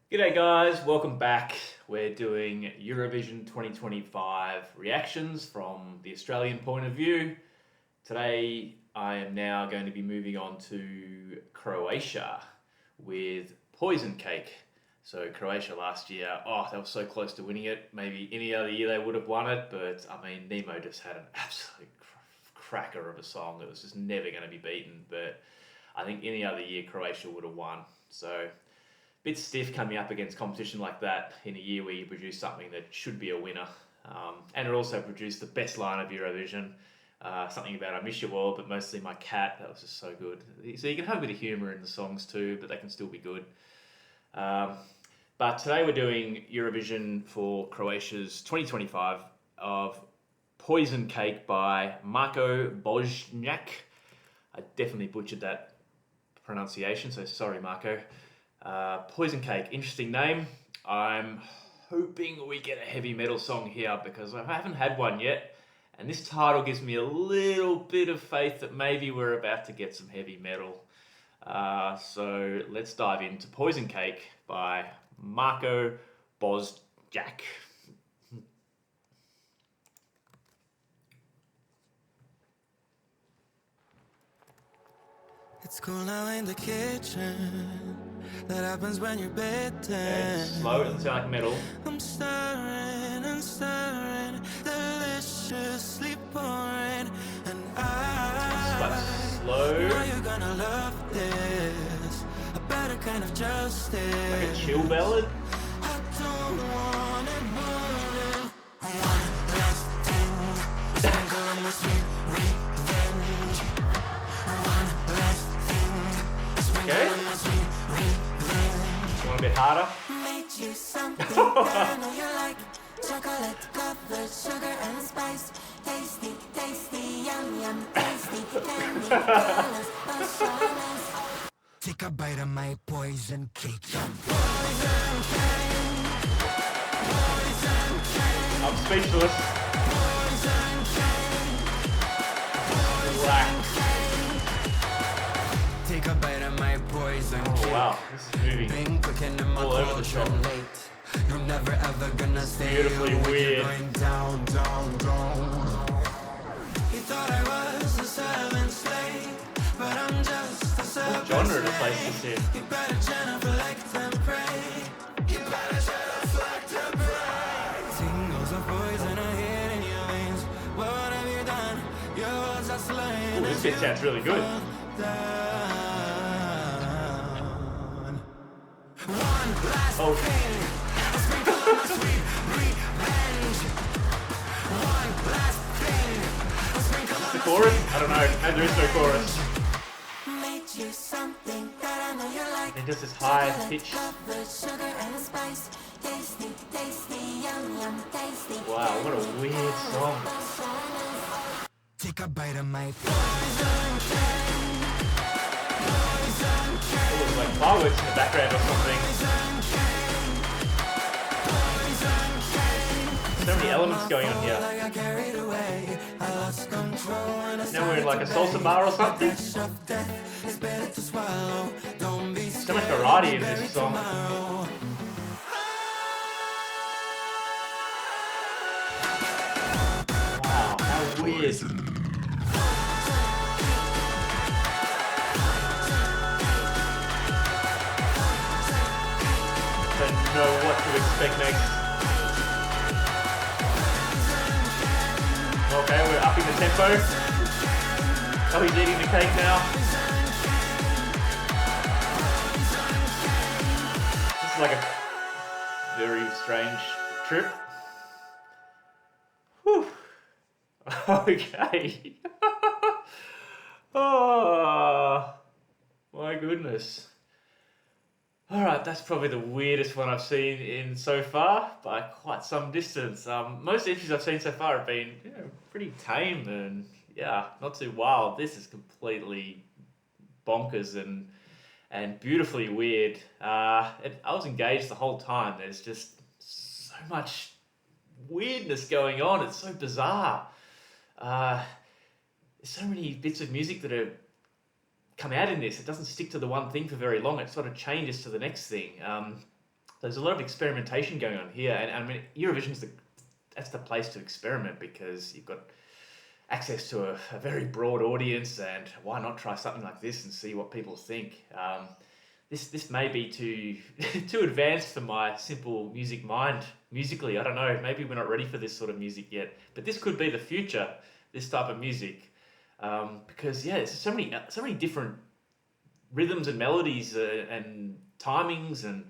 G'day guys, welcome back. We're doing Eurovision 2025 reactions from the Australian point of view. Today I am now going to be moving on to Croatia with Poison Cake. So Croatia last year, they were so close to winning it. Maybe any other year they would have won it, but I mean, Nemo just had an absolute cracker of a song that was just never going to be beaten. But I think any other year Croatia would have won. So bit stiff coming up against competition like that in a year where you produce something that should be a winner. And it also produced the best line of Eurovision. Something about I miss you all, but mostly my cat. That was just so good. So you can have a bit of humour in the songs too, but they can still be good. But today we're doing Eurovision for Croatia's 2025 of Poison Cake by Marko Bošnjak. I definitely butchered that pronunciation, so sorry, Marko. Poison Cake, interesting name. I'm hoping we get a heavy metal song here because I haven't had one yet, and this title gives me a little bit of faith that maybe we're about to get some heavy metal. So let's dive into Poison Cake by Marko Bošnjak. It's cool now in the kitchen. That happens when you're bitten. Okay, slow, it doesn't sound like metal. I'm stirring and stirring, deliciously pouring, and Slow. know you're gonna love this. A better kind of justice. Like a chill ballad. I don't want it more. One last thing, sprinkle on my sweet revenge. One last thing, sprinkle on my sweet revenge. Want a bit harder? Made you something that I know you like. Chocolate covered sugar and spice. Tasty, tasty, yum, yum, tasty. Candy colors, oceans. Take a bite of my poison cake. Poison cake. Poison cake. I'm speechless. Poison cake. Black. Take a bite of my poison cake. Oh wow, this is moving Been cooking in my all over the shop. late. You're never ever gonna stay Beautifully awake. weird. You're going down, down, down. He thought I was a servant slave, but I'm just a servant Genre to slave. place this in. You better genuflect and pray. You better genuflect and pray. Tingles of poison are hitting your veins. What have you done? Your words are slain. Ooh, this bit sounds really good. One last thing, a sprinkle of my sweet revenge. One last thing, a sprinkle of The my chorus? sweet I don't know. Maybe there is no chorus. Made you something that I know you like. And just this high pitch. Covered sugar and spice. Tasty, tasty, yum, yum, tasty. Wow, what a weird song. Take a bite of my poison cake. Poison cake. It looks like fireworks in the background or something. So many elements going on here. Now we're in like a salsa bar or something. So much variety in this song. Wow, how weird. Don't know what to expect next. Okay, we're upping the tempo. Oh, he's eating the cake now. This is like a very strange trip. Whew. Okay. Oh, my goodness. Alright, that's probably the weirdest one I've seen in so far by quite some distance. Most entries I've seen so far have been pretty tame and not too wild. This is completely bonkers and beautifully weird. I was engaged the whole time. There's just so much weirdness going on. It's so bizarre. There's so many bits of music that are come out in this. It doesn't stick to the one thing for very long. It sort of changes to the next thing. There's a lot of experimentation going on here, and I mean Eurovision's that's the place to experiment because you've got access to a very broad audience, and why not try something like this and see what people think? This may be too too advanced for my simple music mind. Musically, I don't know. Maybe we're not ready for this sort of music yet, but this could be the future. This type of music, because yeah, there's so many different rhythms and melodies and timings, and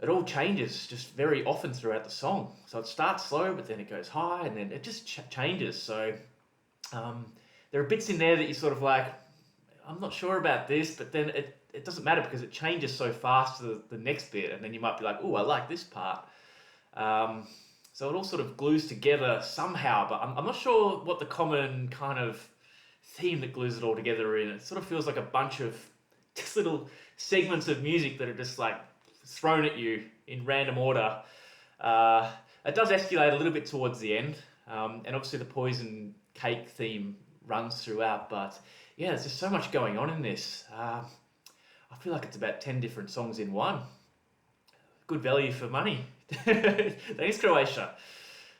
it all changes just very often throughout the song. So it starts slow, but then it goes high, and then it just changes. So there are bits in there that you sort of like, I'm not sure about this, but then it doesn't matter because it changes so fast to the next bit, and then you might be like, oh, I like this part. So it all sort of glues together somehow, but I'm not sure what the common kind of theme that glues it all together in. It sort of feels like a bunch of just little segments of music that are just like thrown at you in random order. It does escalate a little bit towards the end, and obviously the poison cake theme runs throughout, but yeah, there's just so much going on in this. I feel like it's about 10 different songs in one. Good value for money. Thanks, Croatia.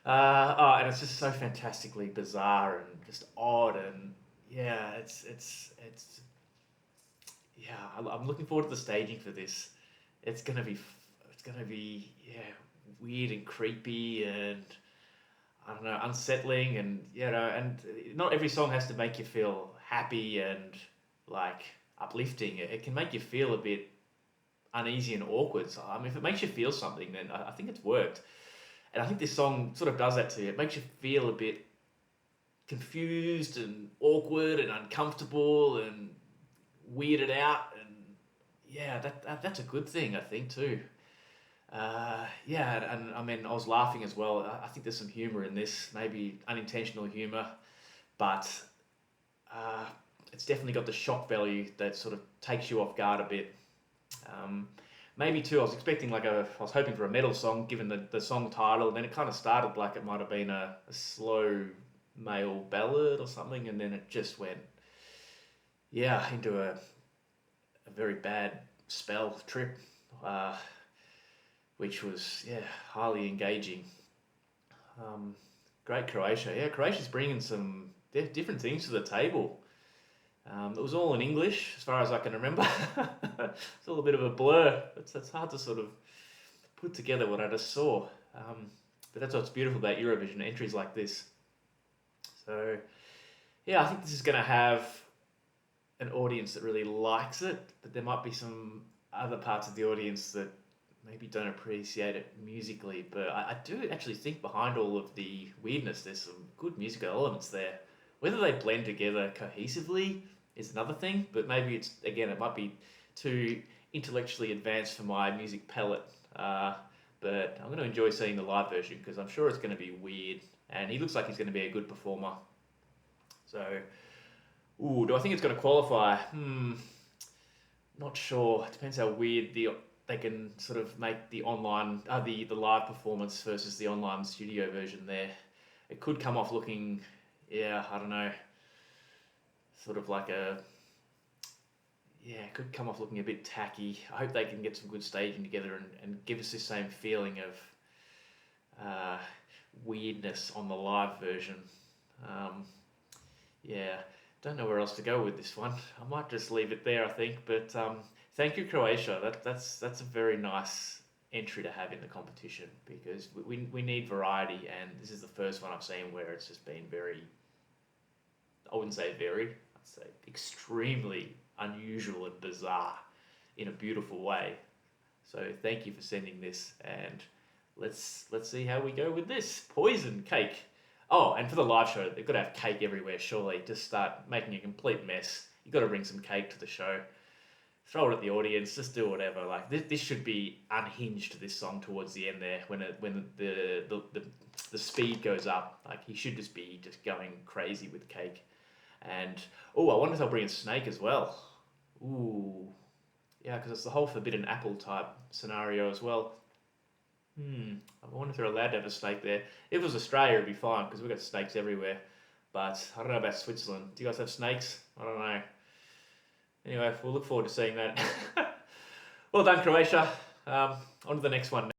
And it's just so fantastically bizarre and just odd, and yeah, it's yeah. I'm looking forward to the staging for this. It's gonna be yeah, weird and creepy and I don't know, unsettling, and you know, and not every song has to make you feel happy and like uplifting. It can make you feel a bit uneasy and awkward. So, I mean, if it makes you feel something, then I think it's worked. And I think this song sort of does that to you. It makes you feel a bit confused and awkward and uncomfortable and weirded out. And yeah, that's a good thing, I think, too. Yeah, and I mean, I was laughing as well. I think there's some humour in this, maybe unintentional humour, but it's definitely got the shock value that sort of takes you off guard a bit. Maybe too, I was expecting I was hoping for a metal song given the song title, and then it kind of started like it might have been a slow male ballad or something, and then it just went, yeah, into a very bad spell trip, which was, yeah, highly engaging. Great Croatia. Yeah, Croatia's bringing some different things to the table. It was all in English, as far as I can remember. It's all a bit of a blur. It's hard to sort of put together what I just saw. But that's what's beautiful about Eurovision, entries like this. So, yeah, I think this is going to have an audience that really likes it, but there might be some other parts of the audience that maybe don't appreciate it musically. But I do actually think behind all of the weirdness, there's some good musical elements there. Whether they blend together cohesively is another thing, but maybe it might be too intellectually advanced for my music palette. But I'm going to enjoy seeing the live version because I'm sure it's going to be weird, and he looks like he's going to be a good performer. So, do I think it's going to qualify? Not sure. It depends how weird they can sort of make the online, the live performance versus the online studio version there. It could come off looking, yeah, I don't know, sort of like it could come off looking a bit tacky. I hope they can get some good staging together and give us the same feeling of weirdness on the live version. Yeah, don't know where else to go with this one. I might just leave it there, I think. But thank you, Croatia. That's a very nice entry to have in the competition because we need variety, and this is the first one I've seen where it's just been very, I wouldn't say very, I'd say extremely unusual and bizarre in a beautiful way. So thank you for sending this, and let's see how we go with this. Poison cake. Oh, and for the live show, they've got to have cake everywhere, surely. Just start making a complete mess. You've got to bring some cake to the show. Throw it at the audience, just do whatever. Like this should be unhinged, this song towards the end there, when the speed goes up. Like he should just be going crazy with cake. And I wonder if they'll bring a snake as well. Yeah, because it's the whole forbidden apple type scenario as well. I wonder if they're allowed to have a snake there. If it was Australia, it'd be fine because we've got snakes everywhere. But I don't know about Switzerland. Do you guys have snakes? I don't know. Anyway, we'll look forward to seeing that. Well done, Croatia. I'll On to the next one.